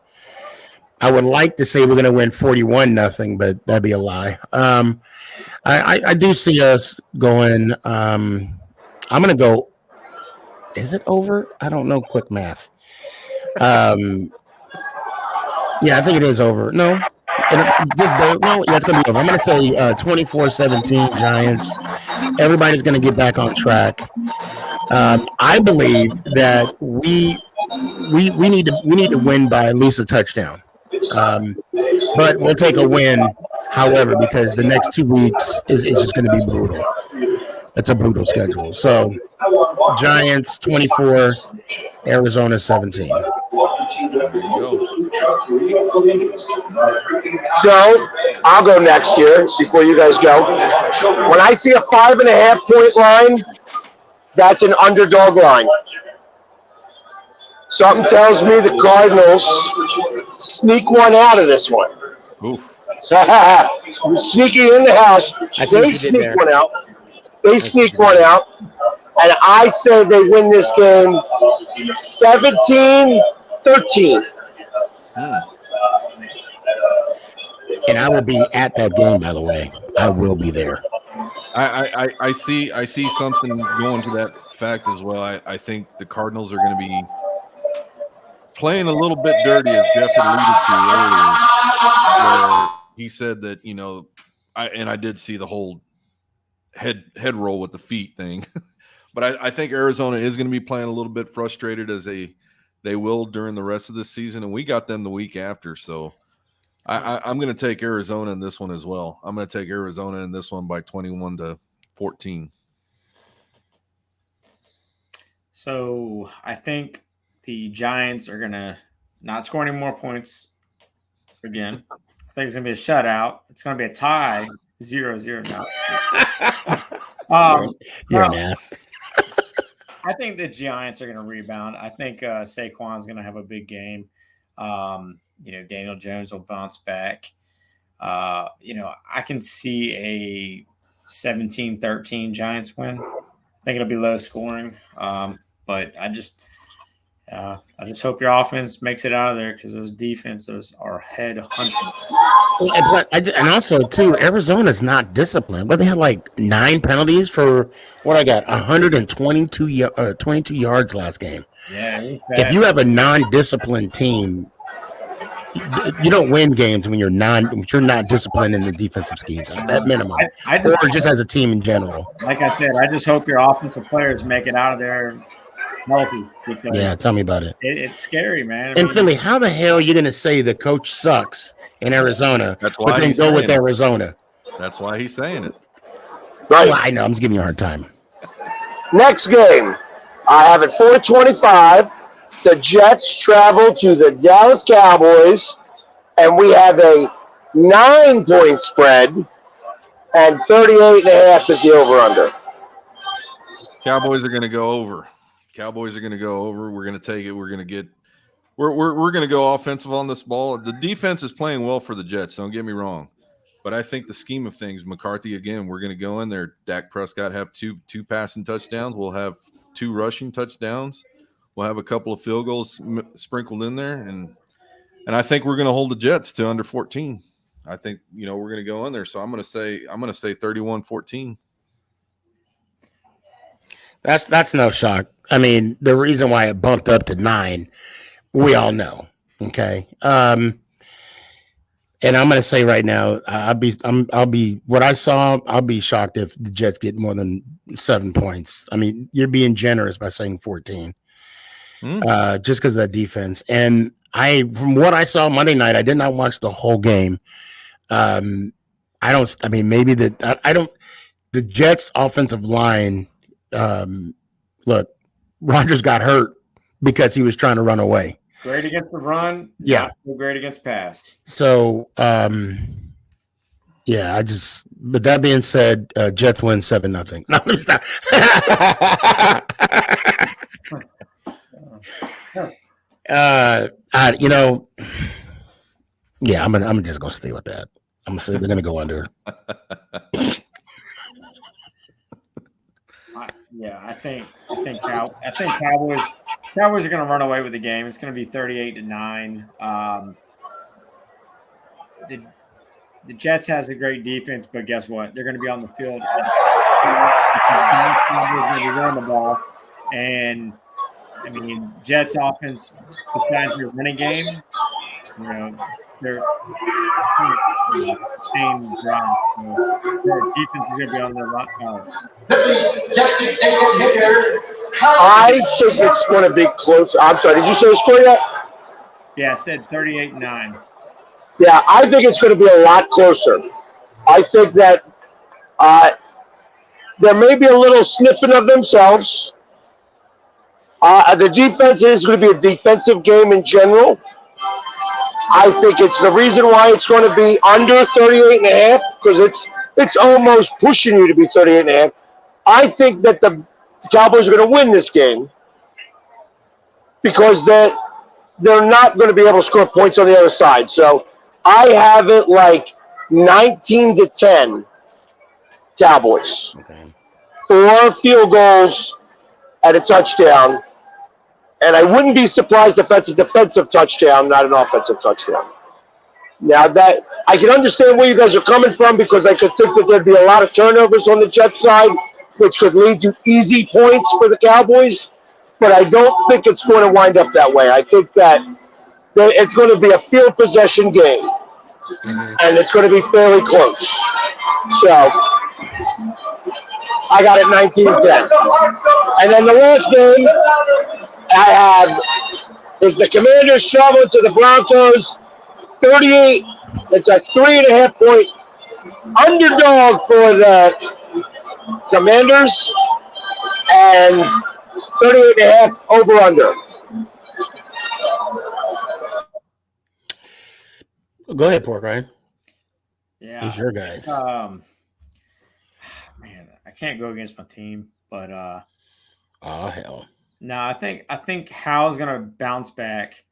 I would like to say we're going to win 41-0, but that'd be a lie. I do see us going. I'm going to go. Is it over? I don't know. Quick math. Yeah, I think it is over. No. It's going to be over. I'm going to say 24-17 Giants. Everybody's going to get back on track. I believe that we need to win by at least a touchdown. But we'll take a win However, because the next 2 weeks is just going to be brutal. It's a brutal schedule. So Giants 24, Arizona 17. So I'll go next year before you guys go. When I see a 5.5 point line, that's an underdog line. Something tells me the Cardinals sneak one out of this one. Oof. Sneaking in the house, they sneak one out. They sneak one out. And I say they win this game 17-13. And I will be at that game, by the way. I will be there. I see something going to that fact as well. I think the Cardinals are going to be playing a little bit dirty, as Jeff alluded to earlier. Where he said that, you know, I did see the whole head roll with the feet thing. But I think Arizona is going to be playing a little bit frustrated, as they will during the rest of the season. And we got them the week after. So I'm going to take Arizona in this one as well. I'm going to take Arizona in this one by 21-14. So I think the Giants are going to not score any more points again. I think it's going to be a shutout. It's going to be a tie, 0-0 now. You're an ass. I think the Giants are going to rebound. I think Saquon's going to have a big game. Daniel Jones will bounce back. I can see a 17-13 Giants win. I think it'll be low scoring. But I just hope your offense makes it out of there, because those defenses are head hunting. And also, too, Arizona's not disciplined. But they had like 9 penalties for what I got, 122 yards last game. Yeah. If you have a non-disciplined team, you don't win games when you're not disciplined in the defensive schemes at minimum, or just as a team in general. Like I said, I just hope your offensive players make it out of there healthy. Because yeah, tell me about it. It's scary, man. And Philly, how the hell are you going to say the coach sucks in Arizona, That's why but then go with Arizona? That's why he's saying it. Right. Well, I know. I'm just giving you a hard time. Next game, I have at 4:25. The Jets travel to the Dallas Cowboys, and we have a 9-point spread, and 38.5 is the over/under. Cowboys are going to go over. We're going to take it. We're going to go offensive on this ball. The defense is playing well for the Jets. Don't get me wrong. But I think the scheme of things, McCarthy, again, we're going to go in there. Dak Prescott have two passing touchdowns. We'll have 2 rushing touchdowns. We'll have a couple of field goals sprinkled in there. And I think we're going to hold the Jets to under 14. I think, we're going to go in there. So I'm going to say 31-14. That's no shock. I mean, the reason why it bumped up to 9, we all know. Okay. And I'm going to say right now, I'll be what I saw. I'll be shocked if the Jets get more than 7 points. I mean, you're being generous by saying 14, just because of that defense. And from what I saw Monday night, I did not watch the whole game. The Jets offensive line. Look, Rodgers got hurt because he was trying to run away. Great against the run. Yeah. Great against pass. So, but that being said, Jets win 7-0. No, let me stop. I'm just gonna stay with that. I'm gonna say they're gonna go under. I think Cowboys are going to run away with the game. It's going to be 38-9. The Jets has a great defense, but guess what? They're going to be on the field. Cowboys going to be running the ball, and I mean, Jets offense, besides their running game, they're staying ground. So their defense is going to be on the run. I think it's going to be close. I'm sorry. Did you say the score yet? Yeah, I said 38-9. Yeah, I think it's going to be a lot closer. I think that there may be a little sniffing of themselves. The defense is going to be a defensive game in general. I think it's the reason why it's going to be under 38.5 because it's almost pushing you to be 38.5. I think that the Cowboys are going to win this game because they're not going to be able to score points on the other side. So I have it like 19-10 Cowboys. Okay. 4 field goals and a touchdown. And I wouldn't be surprised if that's a defensive touchdown, not an offensive touchdown. Now that I can understand where you guys are coming from because I could think that there'd be a lot of turnovers on the Jets side, which could lead to easy points for the Cowboys. But I don't think it's going to wind up that way. I think that it's going to be a field possession game, and it's going to be fairly close. So I got it 19-10. And then the last game I have is the Commanders traveling to the Broncos. 38. It's a 3.5 point underdog for the Commanders, and 38.5 over under. Go ahead, Pork Ryan. Yeah. Who's your guys? Man, I can't go against my team, but Oh hell. no, I think Hal's gonna bounce back.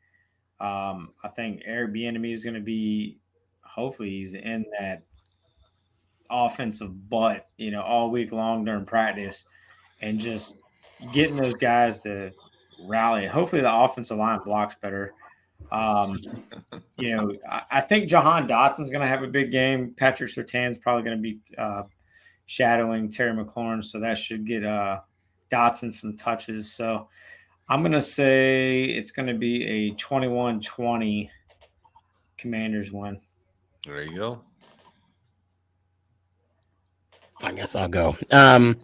I think Eric Bieniemy is gonna be. Hopefully, he's in that offensive butt, all week long during practice, and just getting those guys to rally. Hopefully, the offensive line blocks better. I think Jahan Dotson's going to have a big game. Patrick Surtain's probably going to be shadowing Terry McLaurin, so that should get Dotson some touches. So I'm going to say it's going to be a 21-20 Commanders win. There you go. I guess I'll go. Damn,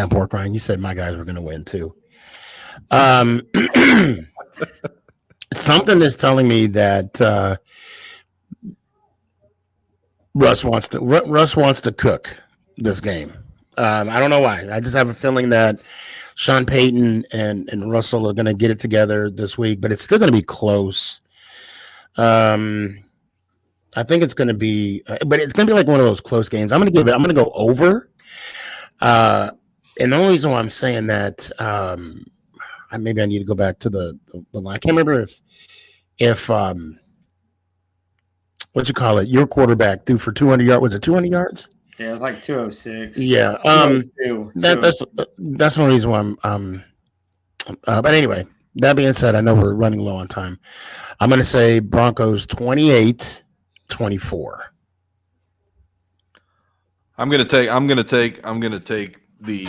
Pork Ryan, you said my guys were going to win too. Something is telling me that Russ wants to cook this game. I don't know why. I just have a feeling that Sean Payton and Russell are going to get it together this week, but it's still going to be close. I think it's going to be, but it's going to be like one of those close games. I'm going to go over. And the only reason why I'm saying that, maybe I need to go back to the line. I can't remember if what you call it, your quarterback threw for 200 yards. Was it 200 yards? Yeah, it was like 206. Yeah. That's one reason why I'm. But anyway, that being said, I know we're running low on time. I'm going to say Broncos 28-24. I'm gonna take the.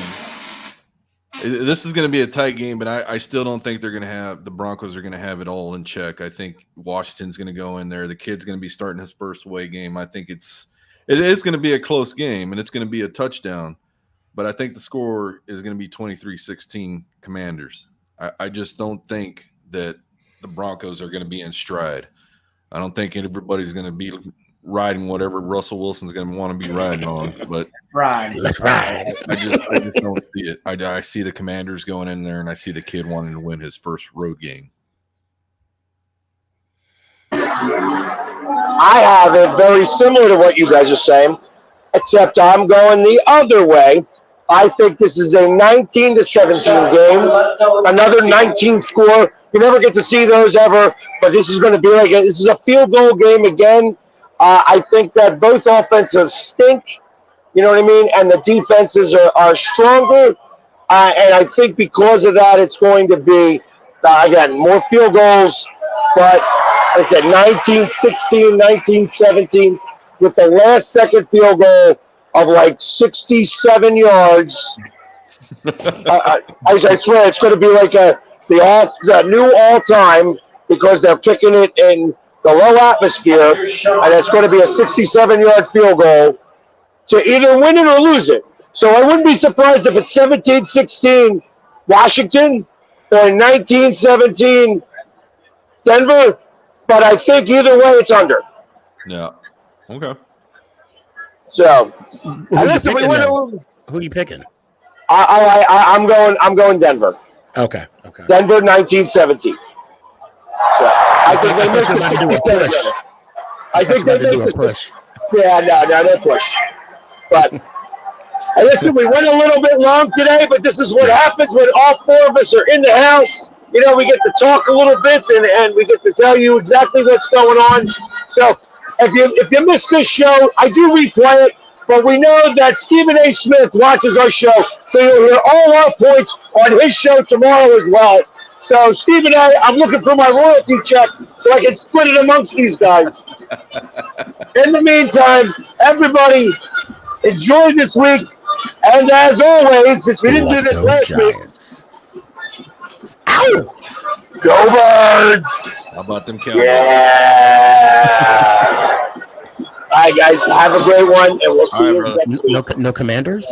This is going to be a tight game, but I still don't think the Broncos are going to have it all in check. I think Washington's going to go in there. The kid's going to be starting his first away game. I think it is going to be a close game, and it's going to be a touchdown. But I think the score is going to be 23-16 Commanders. I just don't think that the Broncos are going to be in stride. I don't think everybody's going to be riding whatever Russell Wilson's going to want to be riding on. But Let's ride. I just don't see it. I see the Commanders going in there, and I see the kid wanting to win his first road game. I have it very similar to what you guys are saying, except I'm going the other way. I think this is a 19-17 game, another 19 score. You never get to see those ever, but this is going to be this is a field goal game again. I think that both offenses stink, you know what I mean, and the defenses are stronger. And I think because of that, it's going to be, again, more field goals. But I said 19-16, 19-17 with the last second field goal of like 67 yards. I swear it's going to be like the new all-time because they're kicking it in the low atmosphere, and it's going to be a 67-yard field goal to either win it or lose it. So I wouldn't be surprised if it's 17-16 Washington or 19-17 Denver, but I think either way it's under. Yeah. Okay. So, Who and you listen, we picking, win. though? Who you picking? I'm going Denver. Okay. Denver 1917. So I think they I make thought you were the about to do a 67 push. winner. I I thought think you they were about to make do the a push. Yeah, no push. But and listen, we went a little bit long today, but this is what happens when all four of us are in the house. You know, we get to talk a little bit and we get to tell you exactly what's going on. So if you missed this show, I do replay it, but we know that Stephen A. Smith watches our show, so you'll hear all our points on his show tomorrow as well. So Stephen A., I'm looking for my royalty check so I can split it amongst these guys. In the meantime, everybody, enjoy this week. And as always, since we didn't do this last week, Ow! go Birds! How about them Cowboys? Yeah! All right, guys, have a great one, and we'll see All right, you brother. next week. No commanders?